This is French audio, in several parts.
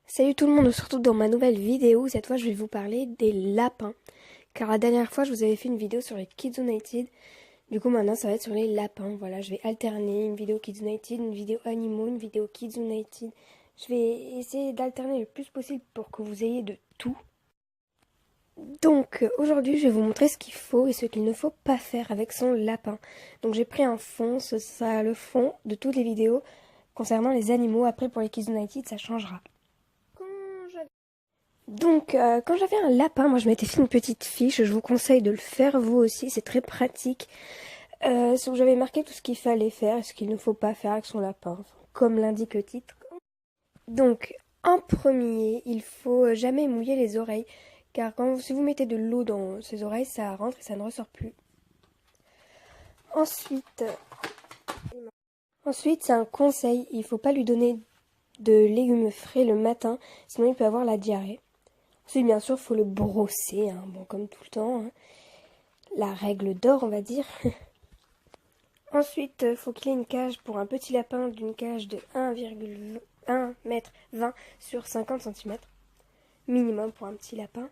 Salut tout le monde, on se retrouve dans ma nouvelle vidéo. Cette fois je vais vous parler des lapins. Car la dernière fois je vous avais fait une vidéo sur les Kids United. Du coup maintenant ça va être sur les lapins. Voilà, je vais alterner une vidéo Kids United, une vidéo animaux, une vidéo Kids United. Je vais essayer d'alterner le plus possible pour que vous ayez de tout. Donc aujourd'hui je vais vous montrer ce qu'il faut et ce qu'il ne faut pas faire avec son lapin. Donc j'ai pris un fond, ce sera le fond de toutes les vidéos concernant les animaux. Après pour les Kids United ça changera. Donc, quand j'avais un lapin, moi je m'étais fait une petite fiche, je vous conseille de le faire vous aussi, c'est très pratique. Où j'avais marqué tout ce qu'il fallait faire et ce qu'il ne faut pas faire avec son lapin, comme l'indique le titre. Donc, en premier, il faut jamais mouiller les oreilles, car si vous mettez de l'eau dans ses oreilles, ça rentre et ça ne ressort plus. Ensuite, c'est un conseil, il ne faut pas lui donner de légumes frais le matin, sinon il peut avoir la diarrhée. Ensuite, bien sûr, il faut le brosser, hein, bon, comme tout le temps. Hein. La règle d'or, on va dire. Ensuite, il faut qu'il ait une cage pour un petit lapin d'une cage de 1,1 m 20 sur 50 cm. Minimum pour un petit lapin.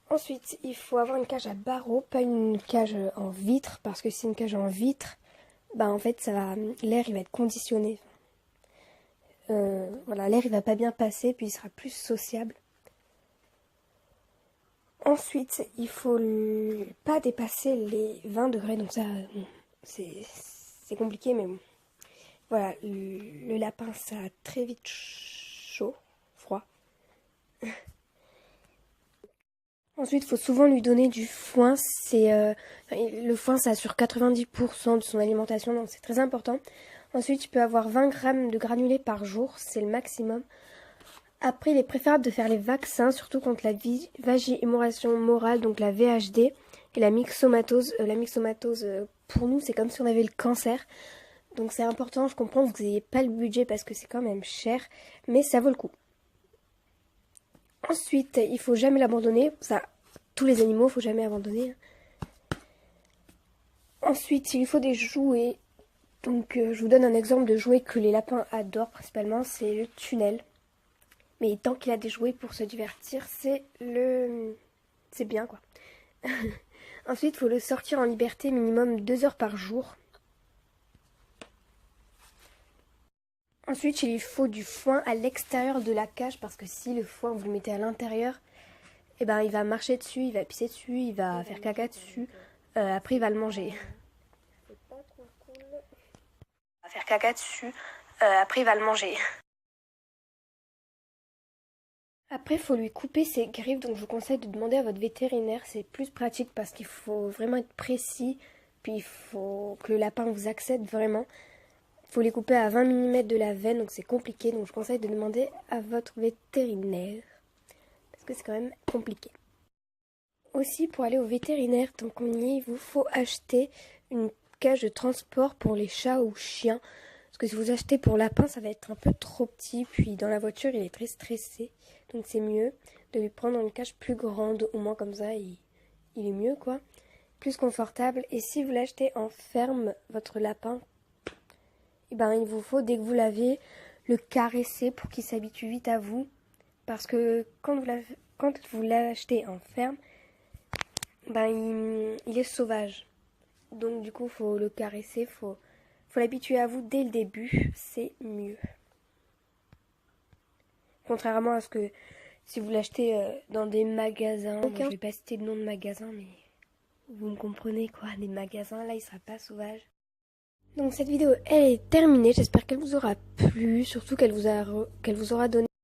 Ensuite, il faut avoir une cage à barreaux, pas une cage en vitre, parce que si c'est une cage en vitre, bah en fait, l'air il va être conditionné. Voilà, l'air il va pas bien passer, puis il sera plus sociable. Ensuite, il faut pas dépasser les 20 degrés, donc ça, c'est compliqué, mais bon. Voilà, le lapin, ça a très vite chaud, froid. Ensuite, il faut souvent lui donner du foin. Le foin, ça assure 90% de son alimentation, donc c'est très important. Ensuite, il peut avoir 20 grammes de granulés par jour, c'est le maximum. Après, il est préférable de faire les vaccins, surtout contre la vagiémoration morale, donc la VHD, et la myxomatose. La myxomatose, pour nous, c'est comme si on avait le cancer. Donc c'est important, je comprends que vous n'ayez pas le budget parce que c'est quand même cher, mais ça vaut le coup. Ensuite, il faut jamais l'abandonner. Ça, tous les animaux, il faut jamais abandonner. Ensuite, il lui faut des jouets. Donc je vous donne un exemple de jouet que les lapins adorent principalement, c'est le tunnel. Mais tant qu'il a des jouets pour se divertir, c'est bien quoi. Ensuite, il faut le sortir en liberté minimum 2 heures par jour. Ensuite, il lui faut du foin à l'extérieur de la cage parce que si le foin vous le mettez à l'intérieur, eh ben, il va marcher dessus, il va pisser dessus, il va faire caca dessus. Après, il va le manger. Il va faire caca dessus. Après, il va le manger. Après, il faut lui couper ses griffes, donc je vous conseille de demander à votre vétérinaire. C'est plus pratique parce qu'il faut vraiment être précis. Puis il faut que le lapin vous accède vraiment. Il faut les couper à 20 mm de la veine, donc c'est compliqué. Donc je conseille de demander à votre vétérinaire. Parce que c'est quand même compliqué. Aussi, pour aller au vétérinaire, tant qu'on y est, il vous faut acheter une cage de transport pour les chats ou chiens. Parce que si vous achetez pour lapin, ça va être un peu trop petit. Puis dans la voiture, il est très stressé. Donc c'est mieux de lui prendre une cage plus grande. Au moins comme ça, il est mieux quoi. Plus confortable. Et si vous l'achetez en ferme, votre lapin, eh ben, il vous faut, dès que vous l'avez, le caresser pour qu'il s'habitue vite à vous. Parce que quand vous l'achetez en ferme, ben, il est sauvage. Donc du coup, faut le caresser, faut l'habituer à vous dès le début, c'est mieux. Contrairement à ce que si vous l'achetez dans des magasins, bon, je vais pas citer le nom de magasin, mais vous me comprenez quoi, des magasins, là il sera pas sauvage. Donc cette vidéo elle est terminée, j'espère qu'elle vous aura plu, surtout qu'elle vous aura donné